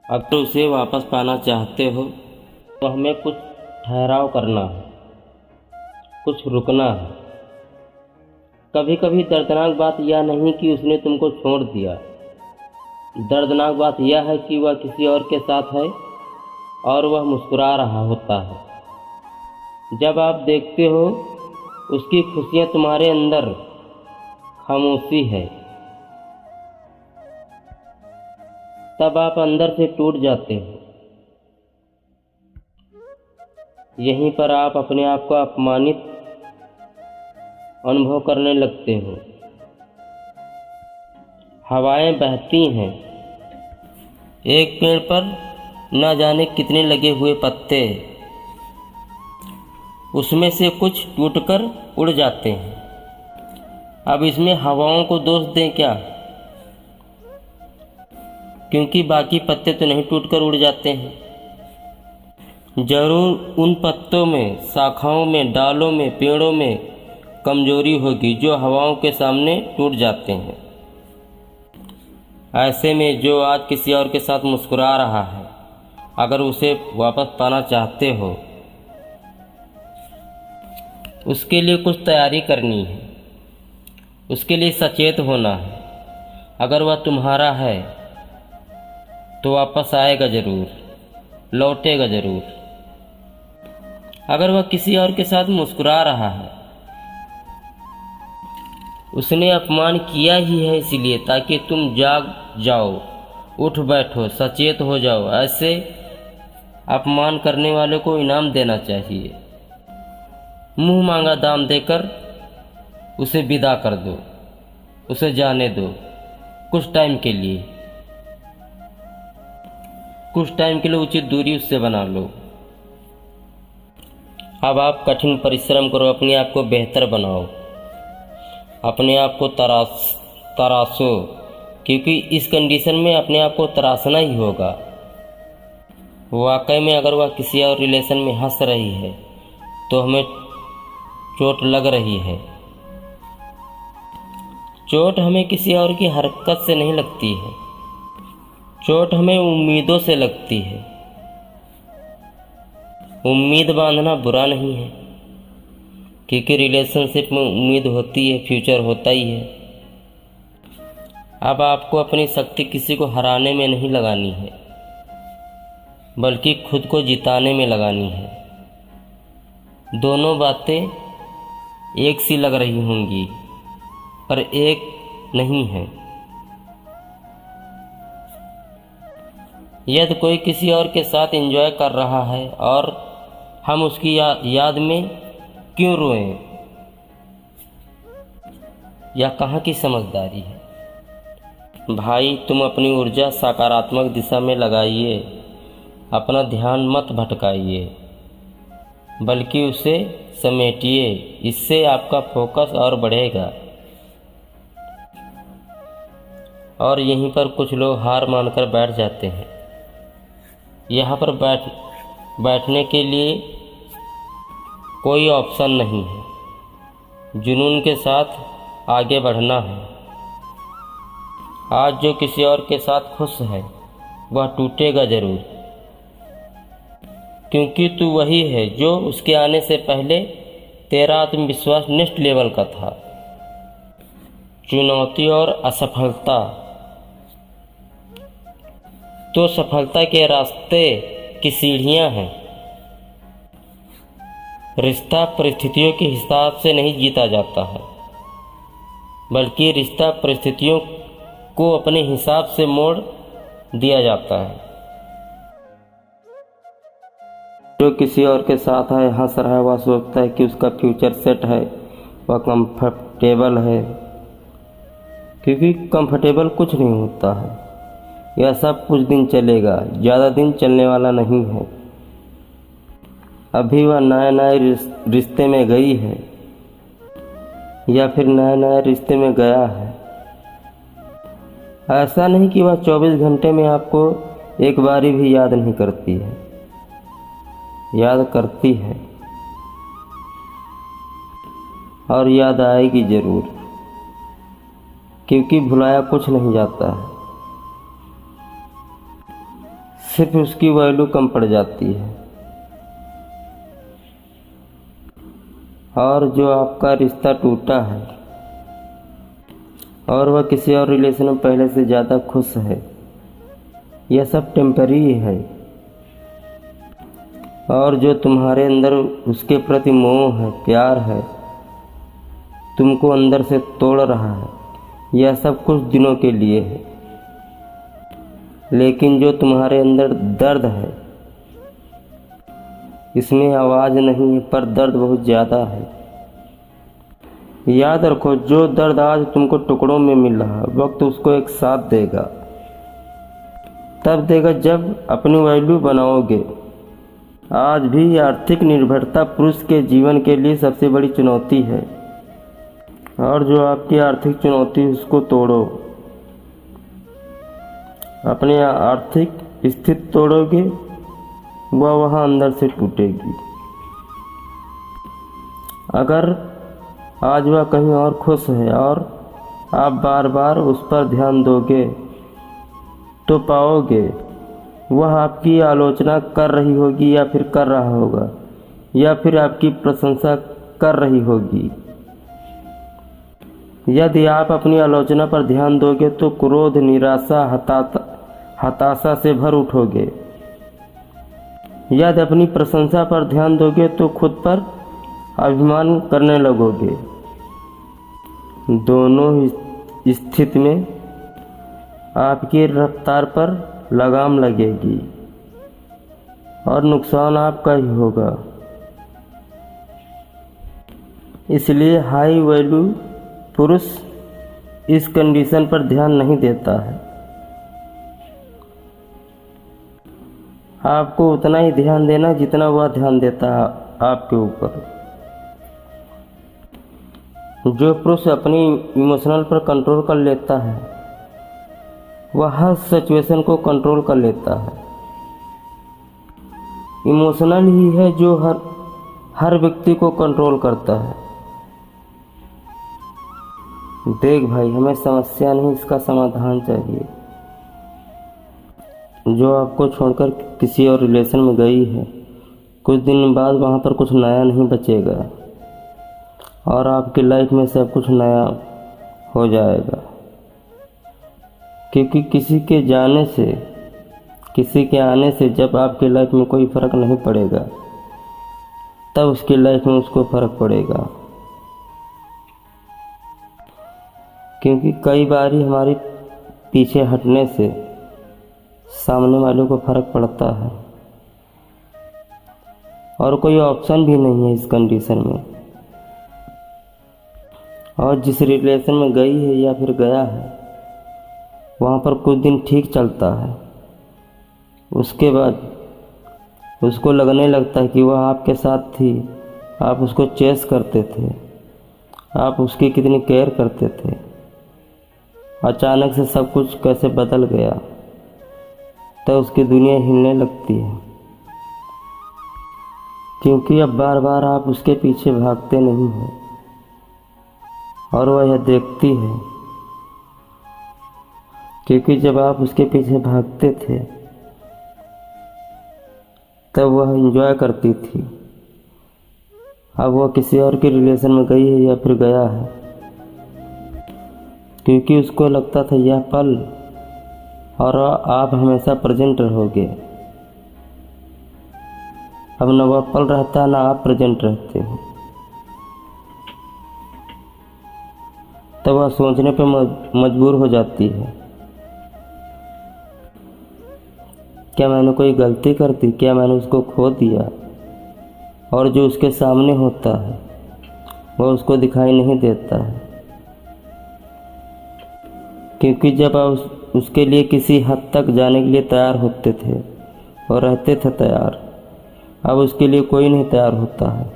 अगर उसे वापस पाना चाहते हो तो हमें कुछ ठहराव करना है, कुछ रुकना है। कभी कभी दर्दनाक बात यह नहीं कि उसने तुमको छोड़ दिया, दर्दनाक बात यह है कि वह किसी और के साथ है और वह मुस्कुरा रहा होता है। जब आप देखते हो उसकी खुशियाँ तुम्हारे अंदर खामोशी है, तब आप अंदर से टूट जाते हो। यहीं पर आप अपने आप को अपमानित अनुभव करने लगते हो। हवाएं बहती हैं, एक पेड़ पर न जाने कितने लगे हुए पत्ते, उसमें से कुछ टूटकर उड़ जाते हैं। अब इसमें हवाओं को दोष दें क्या? क्योंकि बाकी पत्ते तो नहीं टूटकर उड़ जाते हैं। जरूर उन पत्तों में, शाखाओं में, डालों में, पेड़ों में कमजोरी होगी जो हवाओं के सामने टूट जाते हैं। ऐसे में जो आज किसी और के साथ मुस्कुरा रहा है, अगर उसे वापस पाना चाहते हो, उसके लिए कुछ तैयारी करनी है, उसके लिए सचेत होना है। अगर वह तुम्हारा है तो वापस आएगा ज़रूर, लौटेगा ज़रूर। अगर वह किसी और के साथ मुस्कुरा रहा है, उसने अपमान किया ही है इसीलिए ताकि तुम जाग जाओ, उठ बैठो, सचेत हो जाओ। ऐसे अपमान करने वाले को इनाम देना चाहिए। मुंह मांगा दाम देकर उसे विदा कर दो, उसे जाने दो। कुछ टाइम के लिए उचित दूरी उससे बना लो। अब आप कठिन परिश्रम करो, अपने आप को बेहतर बनाओ, अपने आप को तराशो, क्योंकि इस कंडीशन में अपने आप को तराशना ही होगा। वाकई में अगर वह किसी और रिलेशन में हंस रही है तो हमें चोट लग रही है। चोट हमें किसी और की हरकत से नहीं लगती है, चोट हमें उम्मीदों से लगती है। उम्मीद बांधना बुरा नहीं है, क्योंकि रिलेशनशिप में उम्मीद होती है, फ्यूचर होता ही है। अब आपको अपनी शक्ति किसी को हराने में नहीं लगानी है, बल्कि खुद को जिताने में लगानी है। दोनों बातें एक सी लग रही होंगी, पर एक नहीं है। यदि कोई किसी और के साथ एंजॉय कर रहा है और हम उसकी याद में क्यों रोएं? यह कहाँ की समझदारी है? भाई, तुम अपनी ऊर्जा सकारात्मक दिशा में लगाइए, अपना ध्यान मत भटकाइए, बल्कि उसे समेटिए। इससे आपका फोकस और बढ़ेगा। और यहीं पर कुछ लोग हार मानकर बैठ जाते हैं। यहाँ पर बैठने के लिए कोई ऑप्शन नहीं है, जुनून के साथ आगे बढ़ना है। आज जो किसी और के साथ खुश है वह टूटेगा ज़रूर, क्योंकि तू वही है जो उसके आने से पहले तेरा आत्मविश्वास नेक्स्ट लेवल का था। चुनौती और असफलता तो सफलता के रास्ते की सीढ़ियां हैं। रिश्ता परिस्थितियों के हिसाब से नहीं जीता जाता है, बल्कि रिश्ता परिस्थितियों को अपने हिसाब से मोड़ दिया जाता है। जो किसी और के साथ है, हंस रहा है, वह सोचता है कि उसका फ्यूचर सेट है, वह कंफर्टेबल है। क्योंकि कंफर्टेबल कुछ नहीं होता है, यह सब कुछ दिन चलेगा, ज़्यादा दिन चलने वाला नहीं है। अभी वह नए रिश्ते में गई है या फिर नए रिश्ते में गया है। ऐसा नहीं कि वह 24 घंटे में आपको एक बारी भी याद नहीं करती है, याद करती है और याद आएगी ज़रूर, क्योंकि भुलाया कुछ नहीं जाता है, सिर्फ उसकी वैल्यू कम पड़ जाती है। और जो आपका रिश्ता टूटा है और वह किसी और रिलेशन में पहले से ज़्यादा खुश है, यह सब टेम्पररी है। और जो तुम्हारे अंदर उसके प्रति मोह है, प्यार है, तुमको अंदर से तोड़ रहा है, यह सब कुछ दिनों के लिए है। लेकिन जो तुम्हारे अंदर दर्द है, इसमें आवाज़ नहीं है पर दर्द बहुत ज़्यादा है। याद रखो, जो दर्द आज तुमको टुकड़ों में मिल रहा है, वक्त उसको एक साथ देगा। तब देगा जब अपनी वैल्यू बनाओगे। आज भी आर्थिक निर्भरता पुरुष के जीवन के लिए सबसे बड़ी चुनौती है। और जो आपकी आर्थिक चुनौती है, उसको तोड़ो। अपने आर्थिक स्थिति तोड़ोगे, वह वहाँ अंदर से टूटेगी। अगर आज वह कहीं और खुश है और आप बार बार उस पर ध्यान दोगे, तो पाओगे वह आपकी आलोचना कर रही होगी या फिर कर रहा होगा, या फिर आपकी प्रशंसा कर रही होगी। यदि आप अपनी आलोचना पर ध्यान दोगे तो क्रोध, निराशा, हताशा से भर उठोगे। यदि अपनी प्रशंसा पर ध्यान दोगे तो खुद पर अभिमान करने लगोगे। दोनों ही स्थिति में आपकी रफ्तार पर लगाम लगेगी और नुकसान आपका ही होगा। इसलिए हाई वैल्यू पुरुष इस कंडीशन पर ध्यान नहीं देता है। आपको उतना ही ध्यान देना जितना वह ध्यान देता है आपके ऊपर। जो पुरुष अपनी इमोशनल पर कंट्रोल कर लेता है, वह हर सिचुएशन को कंट्रोल कर लेता है। इमोशनल ही है जो हर व्यक्ति को कंट्रोल करता है। देख भाई, हमें समस्या नहीं, इसका समाधान चाहिए। जो आपको छोड़कर किसी और रिलेशन में गई है, कुछ दिन बाद वहाँ पर कुछ नया नहीं बचेगा और आपकी लाइफ में सब कुछ नया हो जाएगा। क्योंकि किसी के जाने से, किसी के आने से जब आपकी लाइफ में कोई फ़र्क नहीं पड़ेगा, तब उसकी लाइफ में उसको फ़र्क पड़ेगा। क्योंकि कई बार हमारे पीछे हटने से सामने वालों को फ़र्क पड़ता है और कोई ऑप्शन भी नहीं है इस कंडीशन में। और जिस रिलेशन में गई है या फिर गया है, वहाँ पर कुछ दिन ठीक चलता है, उसके बाद उसको लगने लगता है कि वह आपके साथ थी, आप उसको चेस करते थे, आप उसकी कितनी केयर करते थे। अचानक से सब कुछ कैसे बदल गया, तब उसकी दुनिया हिलने लगती है। क्योंकि अब बार बार आप उसके पीछे भागते नहीं हो और वह यह देखती है। क्योंकि जब आप उसके पीछे भागते थे, तब वह एंजॉय करती थी। अब वह किसी और के रिलेशन में गई है या फिर गया है, क्योंकि उसको लगता था यह पल और आप हमेशा प्रेजेंट रहोगे। अब न वह पल रहता है, ना आप प्रेजेंट रहते हो। तब वह सोचने पर मजबूर हो जाती है, क्या मैंने कोई गलती कर दी, क्या मैंने उसको खो दिया। और जो उसके सामने होता है वह उसको दिखाई नहीं देता है। क्योंकि जब आप उसके लिए किसी हद तक जाने के लिए तैयार होते थे और रहते थे तैयार, अब उसके लिए कोई नहीं तैयार होता है।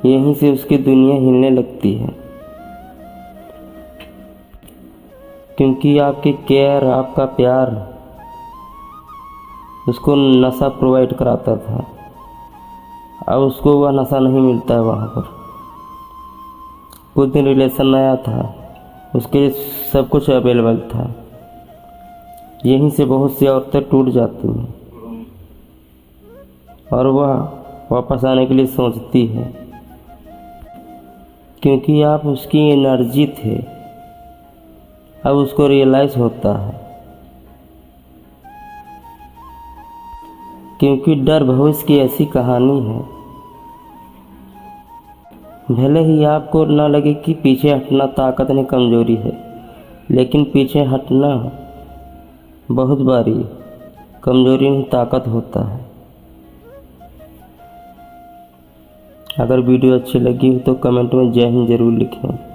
यहीं से उसकी दुनिया हिलने लगती है। क्योंकि आपकी केयर, आपका प्यार उसको नशा प्रोवाइड कराता था, अब उसको वह नशा नहीं मिलता है वहाँ पर। कुछ दिन रिलेशन नया था, उसके लिए सब कुछ अवेलेबल था, यहीं से बहुत सी औरतें टूट जाती हैं और वह वापस आने के लिए सोचती है, क्योंकि आप उसकी एनर्जी थे। अब उसको रियलाइज़ होता है, क्योंकि डर भविष्य की ऐसी कहानी है। भले ही आपको न लगे कि पीछे हटना ताकत नहीं कमजोरी है, लेकिन पीछे हटना बहुत बारी कमजोरी नहीं ताकत होता है। अगर वीडियो अच्छी लगी हो तो कमेंट में जय हिंद जरूर लिखें।